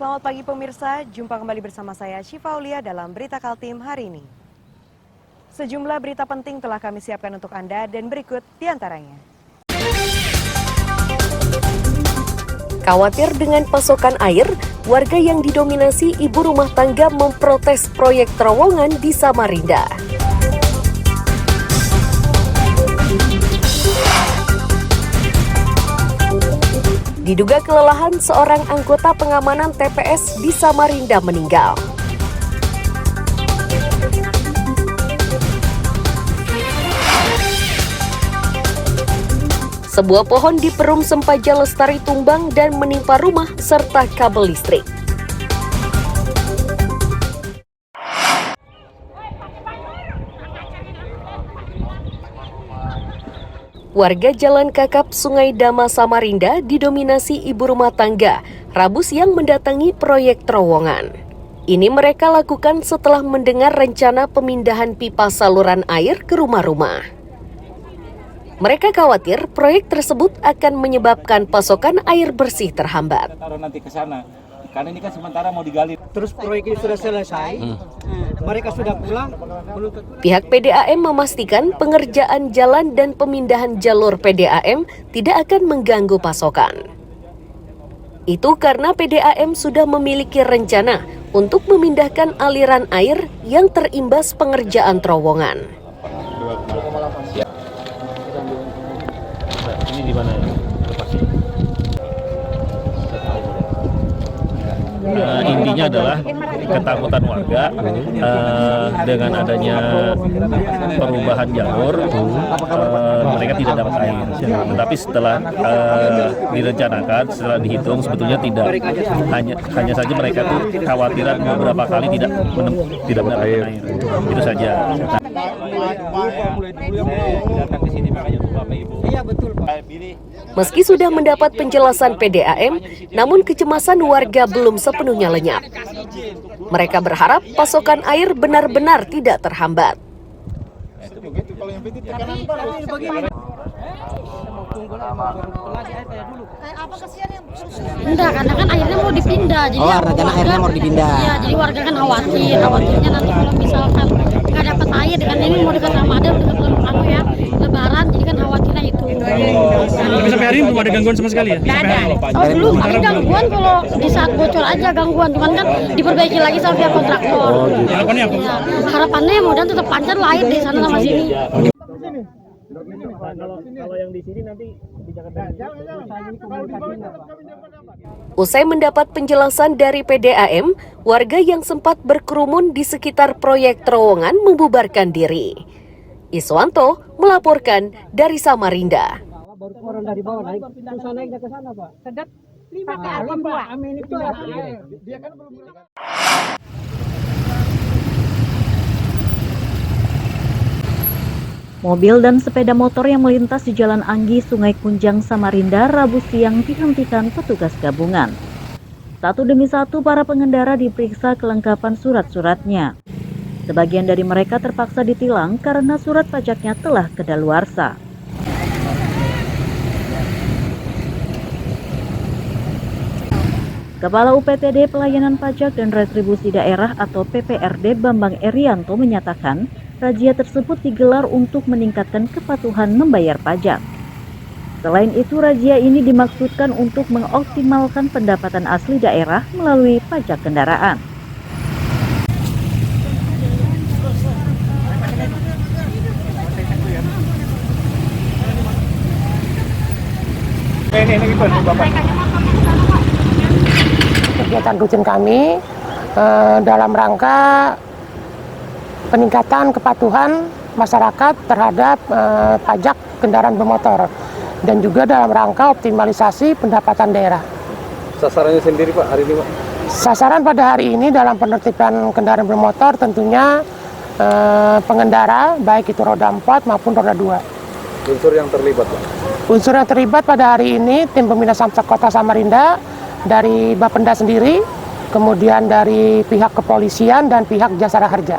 Selamat pagi pemirsa, jumpa kembali bersama saya Syifa Aulia dalam Berita Kaltim hari ini. Sejumlah berita penting telah kami siapkan untuk Anda dan berikut diantaranya. Khawatir dengan pasokan air, warga yang didominasi ibu rumah tangga memprotes proyek terowongan di Samarinda. Diduga kelelahan, seorang anggota pengamanan TPS di Samarinda meninggal. Sebuah pohon di Perum Sempaja Lestari tumbang dan menimpa rumah serta kabel listrik. Warga Jalan Kakap Sungai Dama Samarinda didominasi ibu rumah tangga Rabu siang mendatangi proyek terowongan. Ini mereka lakukan setelah mendengar rencana pemindahan pipa saluran air ke rumah-rumah. Mereka khawatir proyek tersebut akan menyebabkan pasokan air bersih terhambat. Kita taruh nanti ke sana, karena ini kan sementara mau digali. Terus proyek ini sudah selesai, mereka sudah pulang. Pihak PDAM memastikan pengerjaan jalan dan pemindahan jalur PDAM tidak akan mengganggu pasokan. Itu karena PDAM sudah memiliki rencana untuk memindahkan aliran air yang terimbas pengerjaan terowongan. Ini di mana ya? Intinya adalah ketakutan warga dengan adanya perubahan jalur, mereka tidak dapat air. Tetapi setelah direncanakan, setelah dihitung, sebetulnya tidak. Hanya saja mereka tuh khawatiran beberapa kali tidak mendapatkan air. Itu saja. Meski sudah mendapat penjelasan PDAM, namun kecemasan warga belum sepenuhnya lenyap. Mereka berharap pasokan air benar-benar tidak terhambat. Enggak, karena kan airnya mau dipindah. Jadi airnya mau dipindah. Iya, jadi warga kan khawatirnya nanti kalau misalkan nggak dapat air dengan ini mau dekat Ramadan, dekat Lebaran, jadi kan khawatirnya itu. Tapi sampai hari ini belum ada gangguan sama sekali ya? Oh belum, ada gangguan kalau di saat bocor aja gangguan, cuman kan diperbaiki lagi sama pihak kontraktor. Harapannya apa? Ya, harapannya mudah tetap lancar lah air di sana sama sini. Kalau yang di sini nanti di Jakarta. Usai mendapat penjelasan dari PDAM, warga yang sempat berkerumun di sekitar proyek terowongan membubarkan diri. Iswanto melaporkan dari Samarinda. Baru turun dari bawah naik, susah naik ke sana Pak. Sedap 5 ke Alpam 2. Amin itu air. Dia kan belum. Mobil dan sepeda motor yang melintas di Jalan Anggi, Sungai Kunjang, Samarinda, Rabu siang dihentikan petugas gabungan. Satu demi satu para pengendara diperiksa kelengkapan surat-suratnya. Sebagian dari mereka terpaksa ditilang karena surat pajaknya telah kadaluarsa. Kepala UPTD Pelayanan Pajak dan Retribusi Daerah atau PPRD Bambang Erianto menyatakan, razia tersebut digelar untuk meningkatkan kepatuhan membayar pajak. Selain itu, razia ini dimaksudkan untuk mengoptimalkan pendapatan asli daerah melalui pajak kendaraan. Kegiatan rutin kami dalam rangka peningkatan kepatuhan masyarakat terhadap pajak kendaraan bermotor dan juga dalam rangka optimalisasi pendapatan daerah. Sasarannya sendiri Pak hari ini Pak? Sasaran pada hari ini dalam penertiban kendaraan bermotor tentunya pengendara baik itu roda 4 maupun roda 2. Unsur yang terlibat Pak? Unsur yang terlibat pada hari ini tim pembina Samsat Kota Samarinda dari Bapenda sendiri, kemudian dari pihak kepolisian dan pihak Jasara Harja.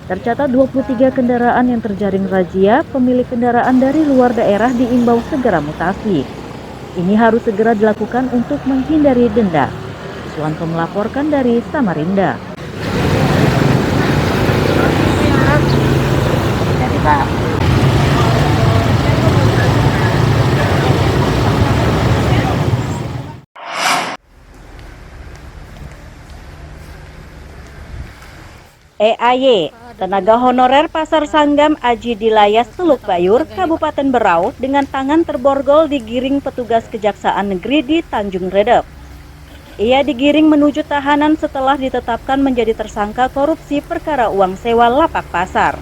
Tercatat 23 kendaraan yang terjaring razia, pemilik kendaraan dari luar daerah diimbau segera mutasi. Ini harus segera dilakukan untuk menghindari denda. Suwanto melaporkan dari Samarinda. EAY, tenaga honorer Pasar Sanggam Aji Dilayas Teluk Bayur, Kabupaten Berau, dengan tangan terborgol digiring petugas Kejaksaan Negeri di Tanjung Redep. Ia digiring menuju tahanan setelah ditetapkan menjadi tersangka korupsi perkara uang sewa lapak pasar.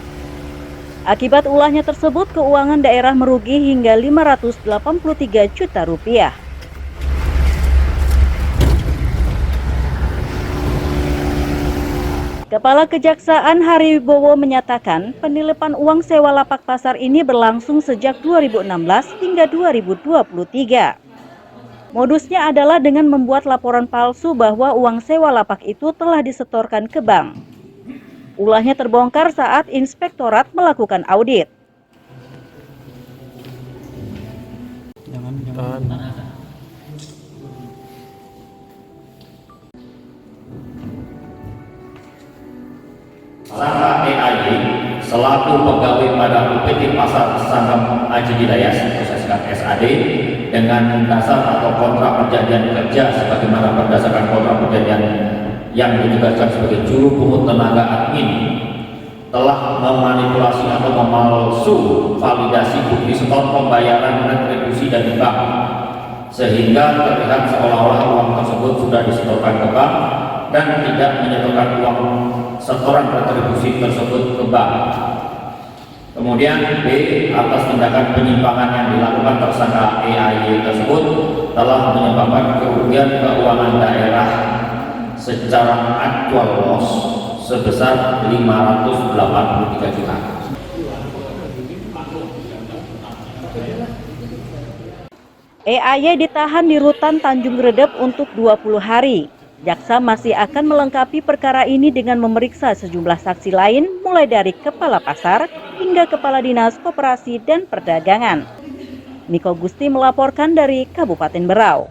Akibat ulahnya tersebut, keuangan daerah merugi hingga 583 juta rupiah. Kepala Kejaksaan Hari Wibowo menyatakan penilipan uang sewa lapak pasar ini berlangsung sejak 2016 hingga 2023. Modusnya adalah dengan membuat laporan palsu bahwa uang sewa lapak itu telah disetorkan ke bank. Ulahnya terbongkar saat inspektorat melakukan audit. Tersangka EAY selaku pegawai pada UPT Pasar Sanggam Aji Dilayas SAD dengan dasar atau kontrak perjanjian kerja sebagaimana berdasarkan kontrak perjanjian yang ditugaskan sebagai juru pungut tenaga admin telah memanipulasi atau memalsu validasi bukti setor pembayaran retribusi dari bank sehingga terlihat seolah-olah uang tersebut sudah disetorkan ke bank dan tidak menyetorkan uang setoran retribusi tersebut ke bank. Kemudian B, atas tindakan penyimpangan yang dilakukan tersangka EAY tersebut telah menyebabkan kerugian keuangan daerah secara actual loss sebesar 583 juta. EAY ditahan di Rutan Tanjung Redep untuk 20 hari. Jaksa masih akan melengkapi perkara ini dengan memeriksa sejumlah saksi lain mulai dari Kepala Pasar hingga Kepala Dinas Koperasi dan Perdagangan. Niko Gusti melaporkan dari Kabupaten Berau.